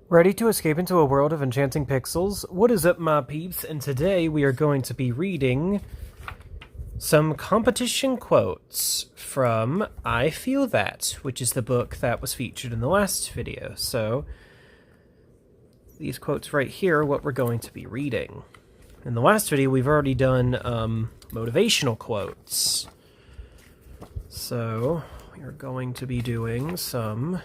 Ready to escape into a world of enchanting pixels? What is up, my peeps? And today we are going to be reading some competition quotes from I Feel That, which is the book that was featured in the last video. So, these quotes right here are what we're going to be reading. In the last video, we've already done motivational quotes. So, we are going to be doing some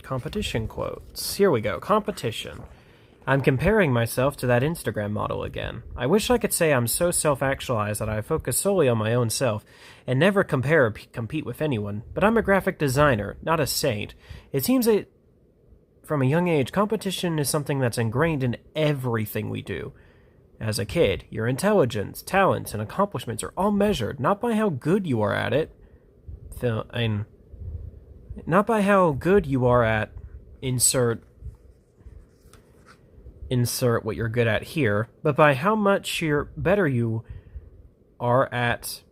competition quotes. Here we go. Competition. I'm comparing myself to that Instagram model again. I wish I could say I'm so self-actualized that I focus solely on my own self and never compare or compete with anyone, but I'm a graphic designer, not a saint. It seems that from a young age, competition is something that's ingrained in everything we do. As a kid, your intelligence, talents, and accomplishments are all measured not by how good you are at it, not by how good you are at insert what you're good at here, but by how much better you are at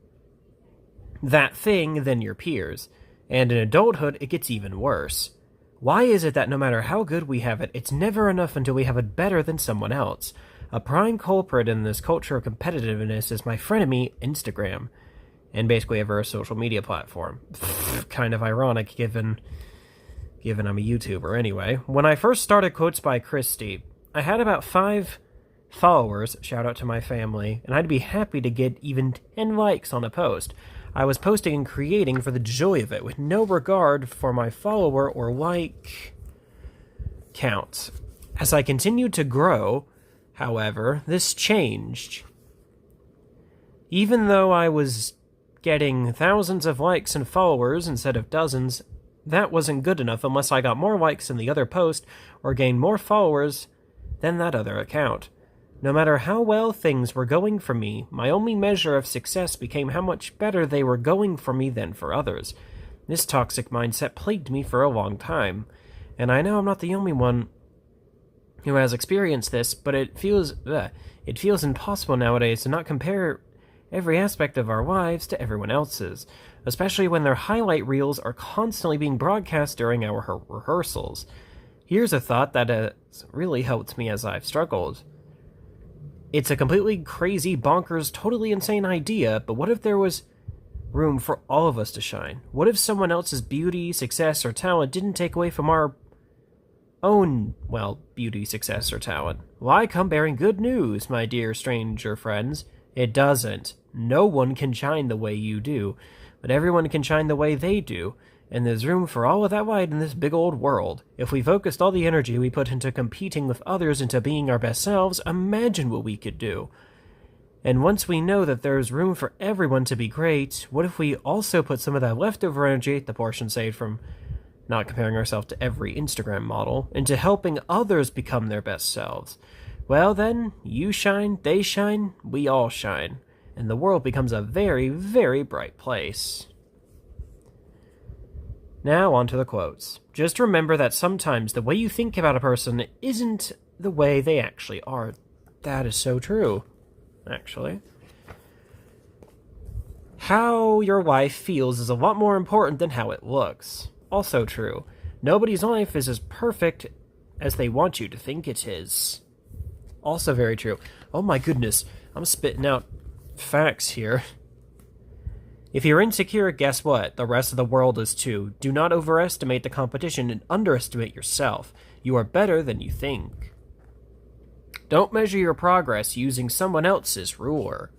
that thing than your peers. And in adulthood, it gets even worse. Why is it that no matter how good we have it, it's never enough until we have it better than someone else? A prime culprit in this culture of competitiveness is my frenemy, Instagram, and basically every social media platform. Kind of ironic given I'm a YouTuber. Anyway, when I first started Quotes by Christy, I had about 5 followers, shout out to my family, and I'd be happy to get even 10 likes on a post. I was posting and creating for the joy of it, with no regard for my follower or like count. As I continued to grow, however, this changed. Even though I was getting thousands of likes and followers instead of dozens, that wasn't good enough unless I got more likes in the other post or gained more followers than that other account. No matter how well things were going for me, my only measure of success became how much better they were going for me than for others. This toxic mindset plagued me for a long time, and I know I'm not the only one who has experienced this, but it feels impossible nowadays to not compare every aspect of our lives to everyone else's, especially when their highlight reels are constantly being broadcast during our rehearsals. Here's a thought that has really helped me as I've struggled. It's a completely crazy, bonkers, totally insane idea, but what if there was room for all of us to shine? What if someone else's beauty, success, or talent didn't take away from our own, beauty, success, or talent? Why come bearing good news, my dear stranger friends? It doesn't. No one can shine the way you do, but everyone can shine the way they do, and there's room for all of that light in this big old world. If we focused all the energy we put into competing with others into being our best selves, imagine what we could do. And once we know that there's room for everyone to be great, what if we also put some of that leftover energy, the portion saved from not comparing ourselves to every Instagram model, into helping others become their best selves? Well then, you shine, they shine, we all shine, and the world becomes a very, very bright place. Now on to the quotes. Just remember that sometimes the way you think about a person isn't the way they actually are. That is so true, actually. How your life feels is a lot more important than how it looks. Also true. Nobody's life is as perfect as they want you to think it is. Also very true. Oh my goodness, I'm spitting out facts here. If you're insecure, guess what? The rest of the world is too. Do not overestimate the competition and underestimate yourself. You are better than you think. Don't measure your progress using someone else's ruler.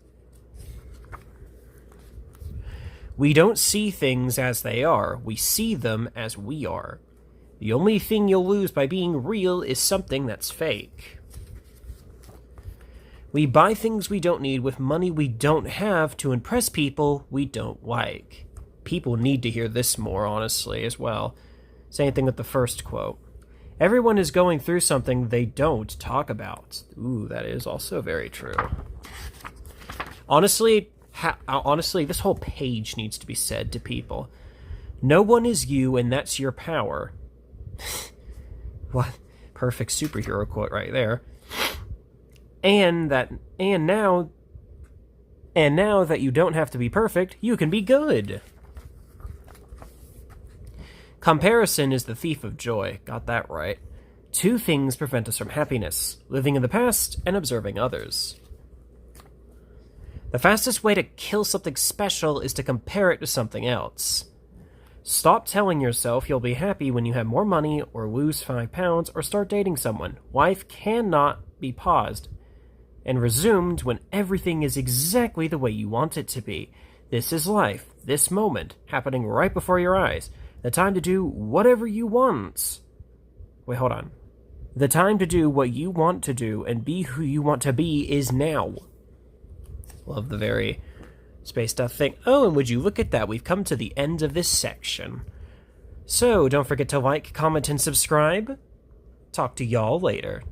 We don't see things as they are. We see them as we are. The only thing you'll lose by being real is something that's fake. We buy things we don't need with money we don't have to impress people we don't like. People need to hear this more, honestly, as well. Same thing with the first quote. Everyone is going through something they don't talk about. Ooh, that is also very true. Honestly, this whole page needs to be said to people. No one is you, and that's your power. What? Perfect superhero quote right there. And now that you don't have to be perfect, you can be good. Comparison is the thief of joy. Got that right. Two things prevent us from happiness: living in the past and observing others. The fastest way to kill something special is to compare it to something else. Stop telling yourself you'll be happy when you have more money or lose 5 pounds or start dating someone. Life cannot be paused and resumed when everything is exactly the way you want it to be. This is life, this moment, happening right before your eyes. The time to do whatever you want. Wait, hold on. The time to do what you want to do and be who you want to be is now. Love the very space stuff thing. Oh, and would you look at that, we've come to the end of this section. So, don't forget to like, comment, and subscribe. Talk to y'all later.